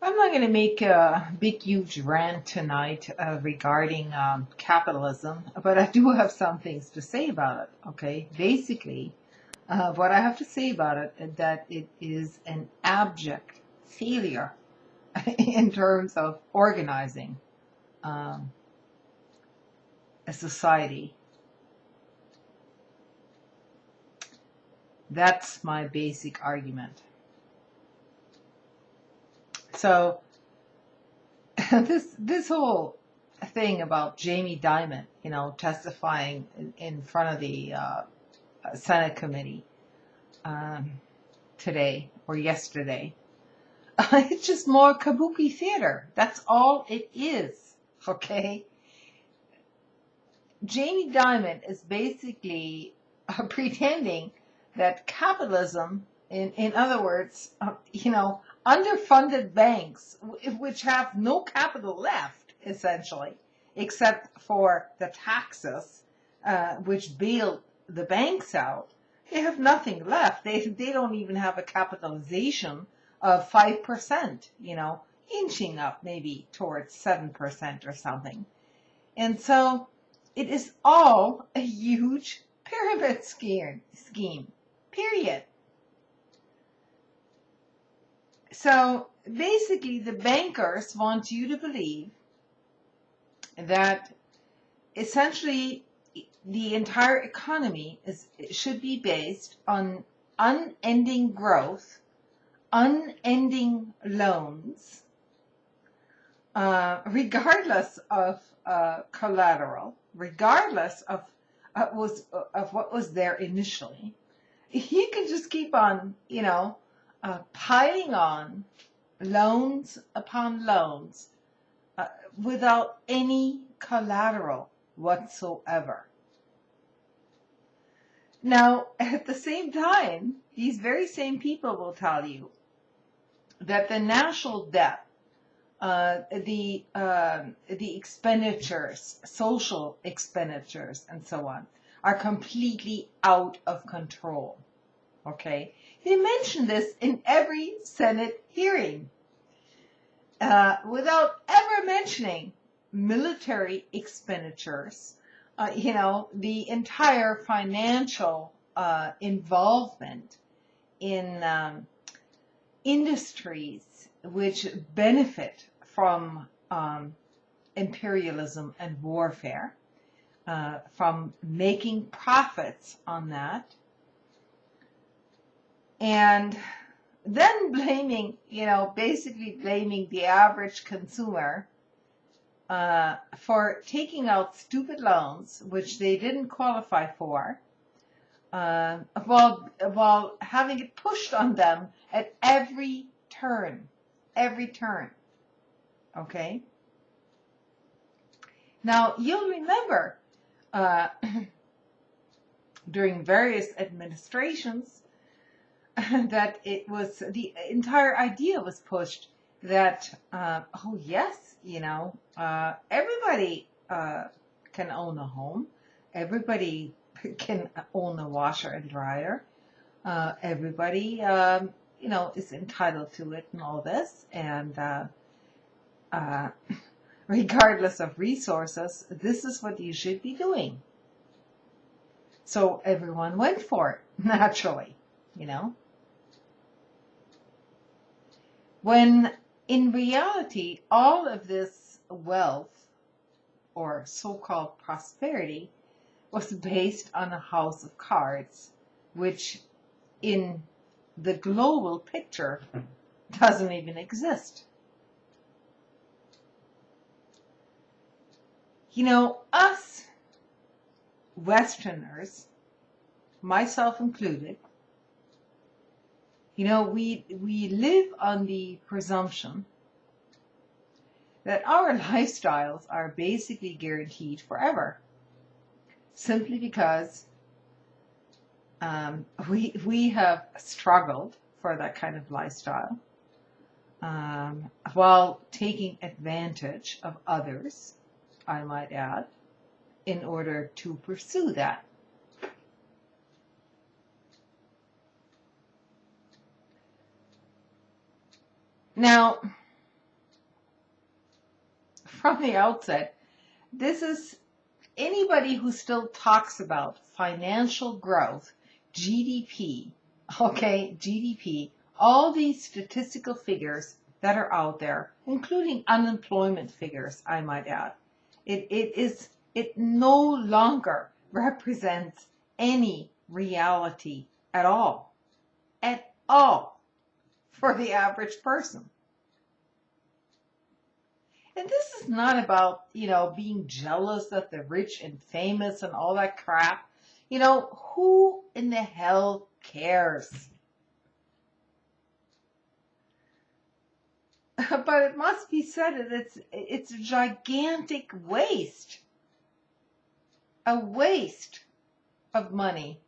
I'm not going to make a big, huge rant tonight regarding capitalism, but I do have some things to say about it. Okay, basically, what I have to say about it is that it is an abject failure in terms of organizing um, a society. That's my basic argument. So this whole thing about Jamie Dimon, testifying in front of the Senate committee today or yesterday, it's just more kabuki theater. That's all it is. Okay, Jamie Dimon is basically pretending that capitalism, in other words, underfunded banks, which have no capital left, essentially, except for the taxes, which bailed the banks out, they have nothing left. They don't even have a capitalization of 5%, inching up maybe towards 7% or something. And so it is all a huge pyramid scheme, period. So basically, the bankers want you to believe that essentially the entire economy should be based on unending growth, unending loans, regardless of collateral, regardless of what was there initially. You can just keep on, piling on loans upon loans without any collateral whatsoever. Now, at the same time, these very same people will tell you that the national debt, the expenditures, social expenditures, and so on, are completely out of control. Okay, they mention this in every Senate hearing, without ever mentioning military expenditures. The entire financial involvement in industries which benefit from imperialism and warfare, from making profits on that, and then blaming, basically blaming the average consumer for taking out stupid loans which they didn't qualify for, while having it pushed on them at every turn. Okay? Now, you'll remember during various administrations that it was, the entire idea was pushed that, oh yes, everybody can own a home. Everybody can own a washer and dryer. Everybody, is entitled to it and all this. And regardless of resources, this is what you should be doing. So everyone went for it, naturally, When in reality, all of this wealth or so-called prosperity was based on a house of cards, which in the global picture doesn't even exist. Us Westerners, myself included, we live on the presumption that our lifestyles are basically guaranteed forever, simply because we have struggled for that kind of lifestyle, while taking advantage of others, I might add, in order to pursue that. Now, from the outset, this is anybody who still talks about financial growth, GDP, okay, GDP, all these statistical figures that are out there, including unemployment figures, I might add, it no longer represents any reality at all for the average person. And this is not about, being jealous of the rich and famous and all that crap. Who in the hell cares? But it must be said that it's a gigantic waste. A waste of money.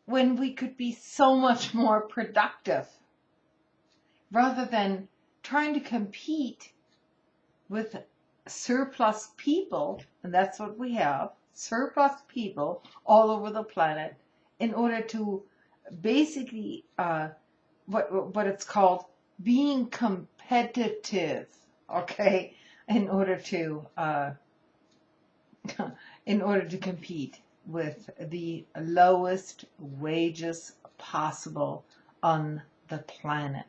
When we could be so much more productive. Rather than trying to compete with surplus people, and that's what we have, surplus people all over the planet, in order to basically, what it's called, being competitive, okay, in order to compete with the lowest wages possible on the planet.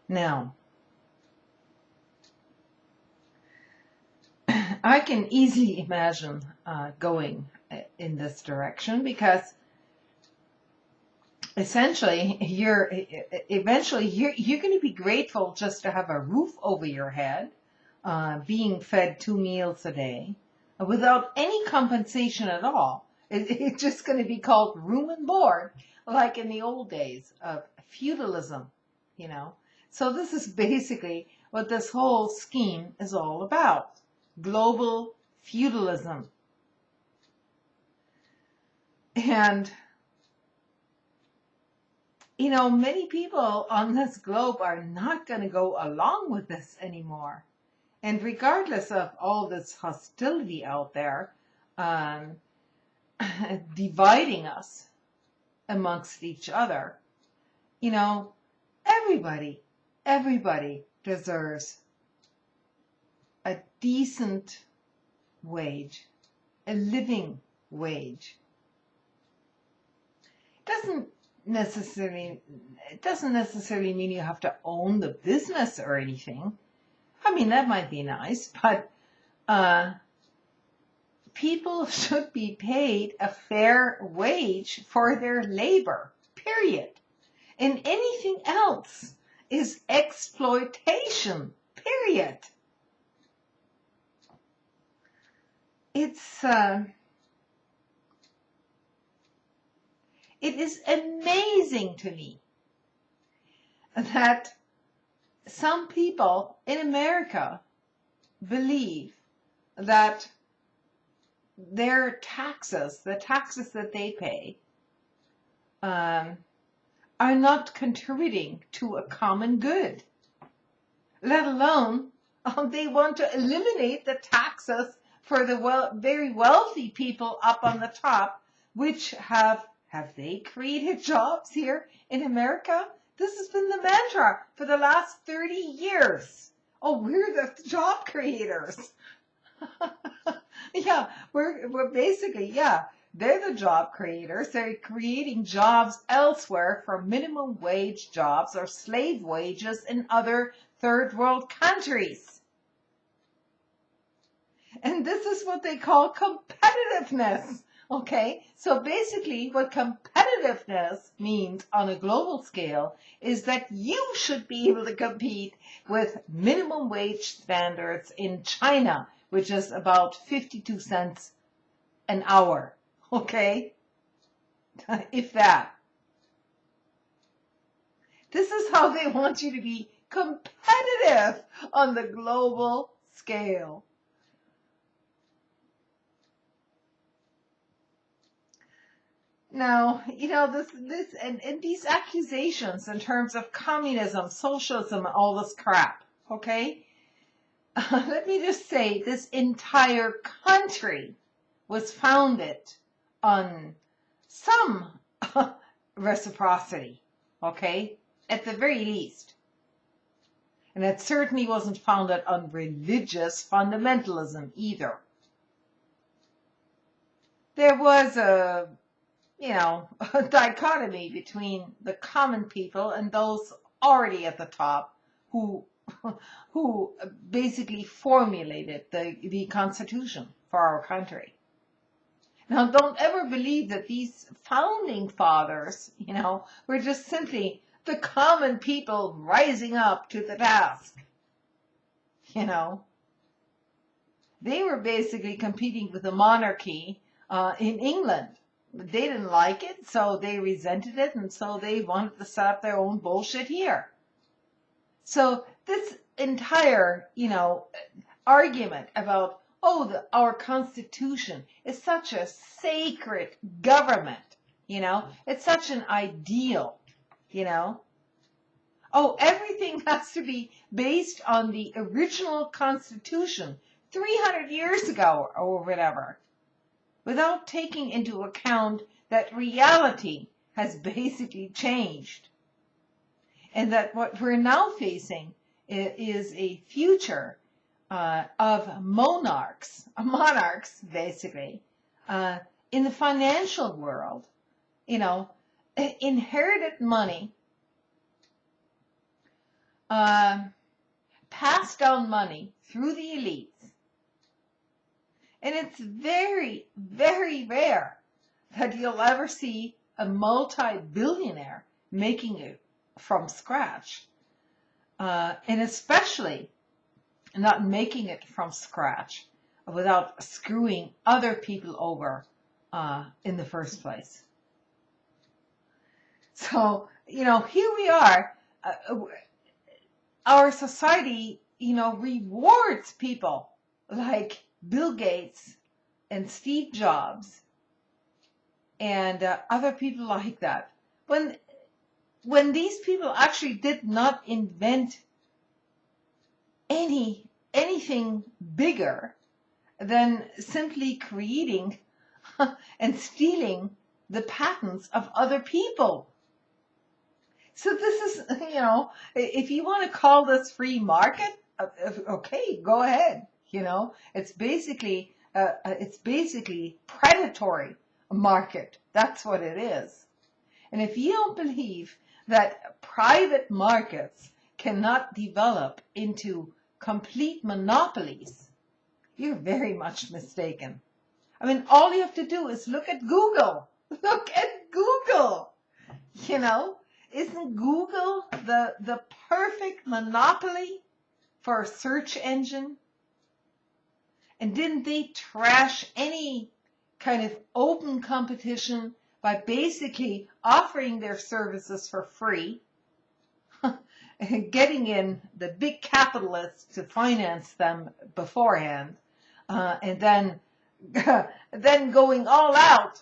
Now, I can easily imagine going in this direction because essentially you're going to be grateful just to have a roof over your head, being fed 2 meals a day without any compensation at all. It's just going to be called room and board, like in the old days of feudalism, So this is basically what this whole scheme is all about. Global feudalism. And, many people on this globe are not going to go along with this anymore. And regardless of all this hostility out there, dividing us amongst each other, everybody deserves a decent wage, a living wage. It doesn't necessarily mean you have to own the business or anything. I mean, that might be nice, but people should be paid a fair wage for their labor, period. And anything else is exploitation, period. It is amazing to me that some people in America believe that their taxes, the taxes that they pay, are not contributing to a common good. Let alone, they want to eliminate the taxes for the very wealthy people up on the top, which have they created jobs here in America? This has been the mantra for the last 30 years. Oh, we're the job creators. Yeah, we're basically, they're the job creators. They're creating jobs elsewhere for minimum wage jobs or slave wages in other third world countries. And this is what they call competitiveness. Okay, so basically what competitiveness means on a global scale is that you should be able to compete with minimum wage standards in China, which is about 52 cents an hour. Okay, if that. This is how they want you to be competitive on the global scale. Now, this and these accusations in terms of communism, socialism, all this crap, okay? Let me just say, this entire country was founded on some reciprocity, okay? at the very least. And it certainly wasn't founded on religious fundamentalism either. There was a dichotomy between the common people and those already at the top who basically formulated the Constitution for our country. Now, don't ever believe that these founding fathers, were just simply the common people rising up to the task. They were basically competing with the monarchy in England. They didn't like it, so they resented it, and so they wanted to set up their own bullshit here. So this entire, argument about, our Constitution is such a sacred government, it's such an ideal, everything has to be based on the original Constitution 300 years ago or whatever, without taking into account that reality has basically changed. And that what we're now facing is a future of monarchs basically, in the financial world, inherited money, passed down money through the elites. And it's very, very rare that you'll ever see a multi-billionaire making it from scratch. And especially not making it from scratch without screwing other people over in the first place. So, here we are. Our society, rewards people like Bill Gates and Steve Jobs and other people like that. When these people actually did not invent anything bigger than simply creating and stealing the patents of other people. So this is, if you want to call this free market, okay, go ahead. It's basically predatory market. That's what it is. And if you don't believe that private markets cannot develop into complete monopolies, you're very much mistaken. I mean, all you have to do is look at Google. Look at Google. Isn't Google the perfect monopoly for a search engine? And didn't they trash any kind of open competition by basically offering their services for free, and getting in the big capitalists to finance them beforehand, and then going all out,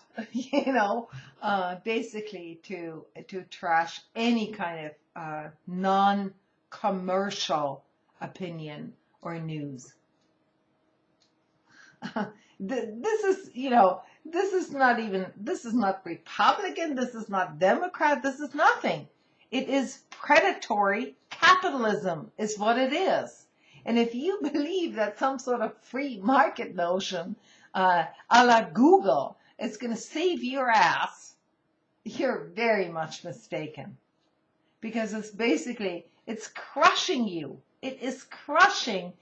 basically to trash any kind of non-commercial opinion or news. This is not Republican, this is not Democrat, this is nothing. It is predatory capitalism is what it is. And if you believe that some sort of free market notion, a la Google, is going to save your ass, you're very much mistaken. Because it's crushing you. It is crushing,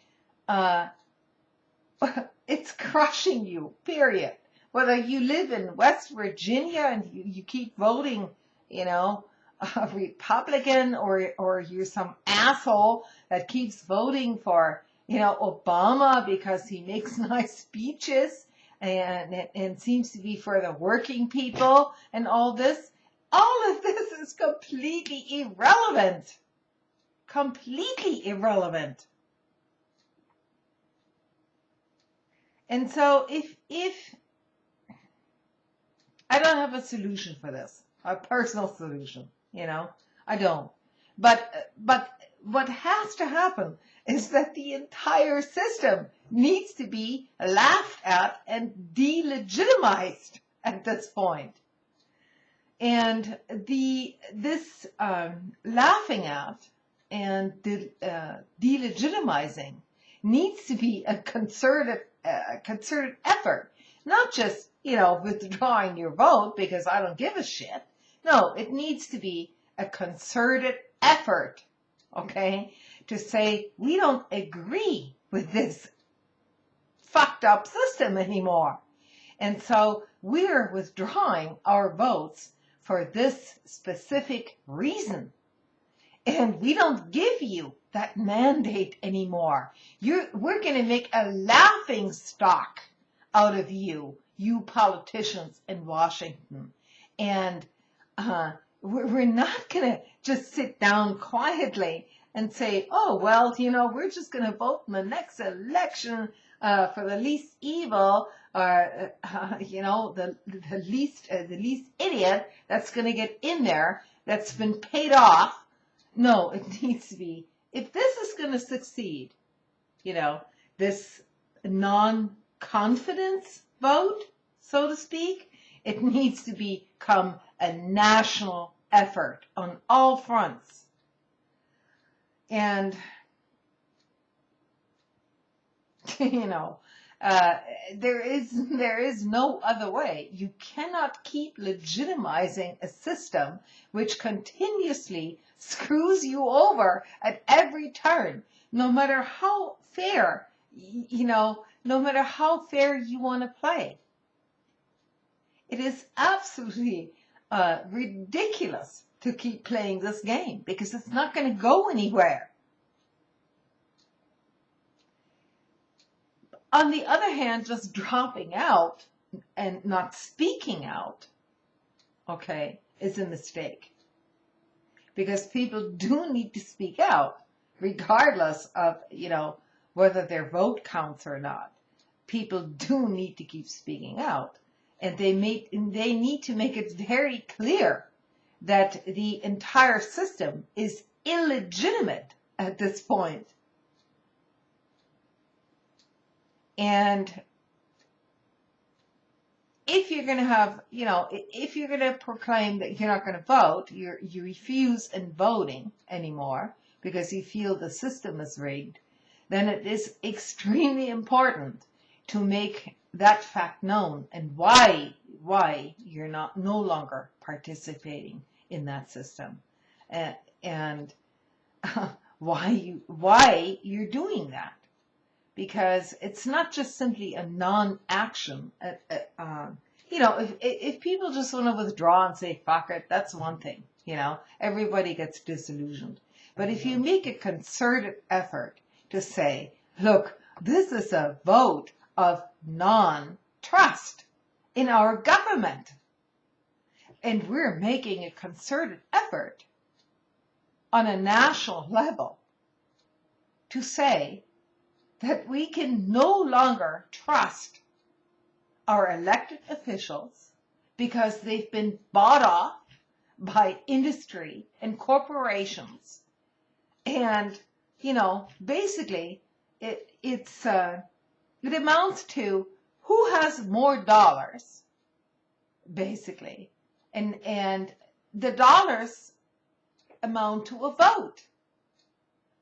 it's crushing you, period. Whether you live in West Virginia and you keep voting, a Republican, or you're some asshole that keeps voting for, Obama because he makes nice speeches and seems to be for the working people and all of this is completely irrelevant. Completely irrelevant. And so if I don't have a solution for this, a personal solution, I don't. But what has to happen is that the entire system needs to be laughed at and delegitimized at this point. And this laughing at and delegitimizing needs to be a concerted effort, not just withdrawing your vote because I don't give a shit. No, it needs to be a concerted effort, okay, to say we don't agree with this fucked up system anymore. And so we're withdrawing our votes for this specific reason. And we don't give you that mandate anymore. We're going to make a laughing stock out of you politicians in Washington. And we're not going to just sit down quietly and say, oh, well, we're just going to vote in the next election for the least evil, or the least idiot that's going to get in there, that's been paid off. No, it needs to be, if this is going to succeed, this non-confidence vote, so to speak, it needs to become a national effort on all fronts. And there is no other way. You cannot keep legitimizing a system which continuously screws you over at every turn, no matter how fair, no matter how fair you want to play. It is absolutely ridiculous to keep playing this game because it's not going to go anywhere. On the other hand, just dropping out and not speaking out, okay, is a mistake. Because people do need to speak out, regardless of, whether their vote counts or not. People do need to keep speaking out. And they need to make it very clear that the entire system is illegitimate at this point. And if you're going to have, if you're going to proclaim that you're not going to vote, you refuse in voting anymore because you feel the system is rigged, then it is extremely important to make that fact known and why you're no longer participating in that system, and why you're doing that. Because it's not just simply a non-action. If people just want to withdraw and say, fuck it, that's one thing. Everybody gets disillusioned. But if you make a concerted effort to say, look, this is a vote of non-trust in our government. And we're making a concerted effort on a national level to say that we can no longer trust our elected officials because they've been bought off by industry and corporations. And, basically it amounts to who has more dollars, basically. And the dollars amount to a vote.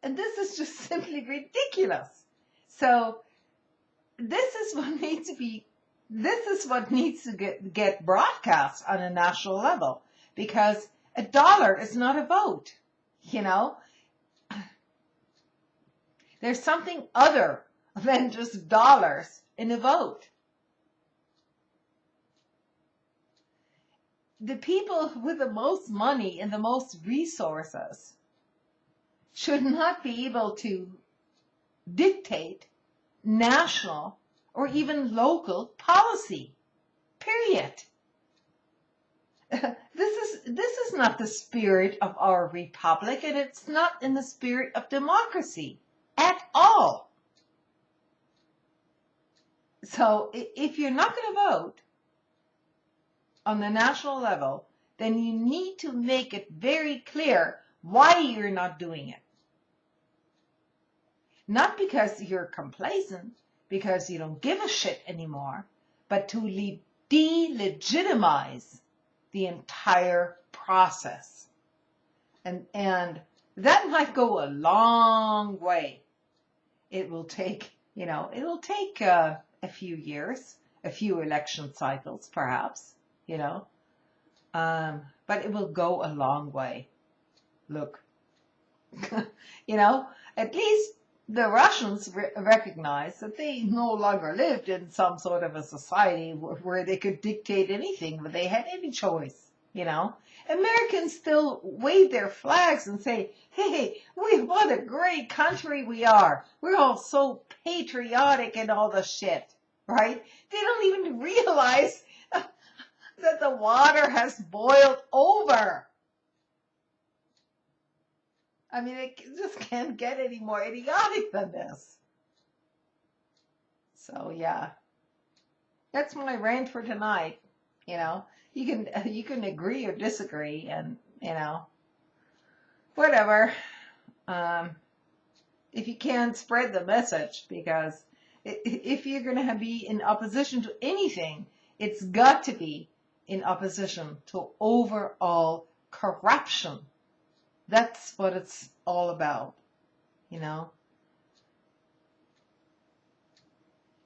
And this is just simply ridiculous. So this is what needs to get broadcast on a national level, because a dollar is not a vote. There's something other than just dollars in a vote. The people with the most money and the most resources should not be able to dictate national or even local policy, period. This is not the spirit of our republic, and it's not in the spirit of democracy at all. So if you're not going to vote on the national level, then you need to make it very clear why you're not doing it. Not because you're complacent, because you don't give a shit anymore, but to delegitimize the entire process. And that might go a long way. It will take, it'll take a few years, a few election cycles, perhaps, but it will go a long way. Look, at least the Russians recognized that they no longer lived in some sort of a society where they could dictate anything, but they had any choice, Americans still wave their flags and say, hey, what a great country we are. We're all so patriotic and all the shit, right? They don't even realize that the water has boiled over. I mean, it just can't get any more idiotic than this. So, yeah. That's my rant for tonight. You can agree or disagree, and whatever. If you can, spread the message, because if you're going to be in opposition to anything, it's got to be in opposition to overall corruption. That's what it's all about,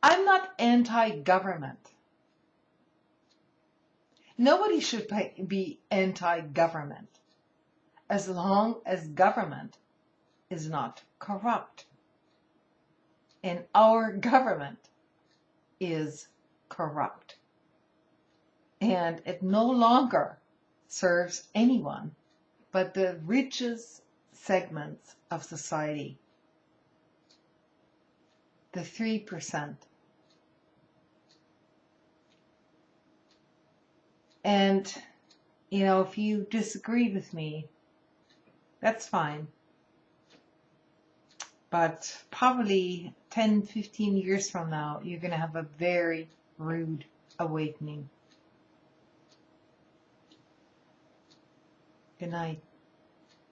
I'm not anti-government. Nobody should be anti-government as long as government is not corrupt. And our government is corrupt. And it no longer serves anyone but the richest segments of society. The 3%. And, if you disagree with me, that's fine. But probably 10, 15 years from now, you're going to have a very rude awakening. Good night.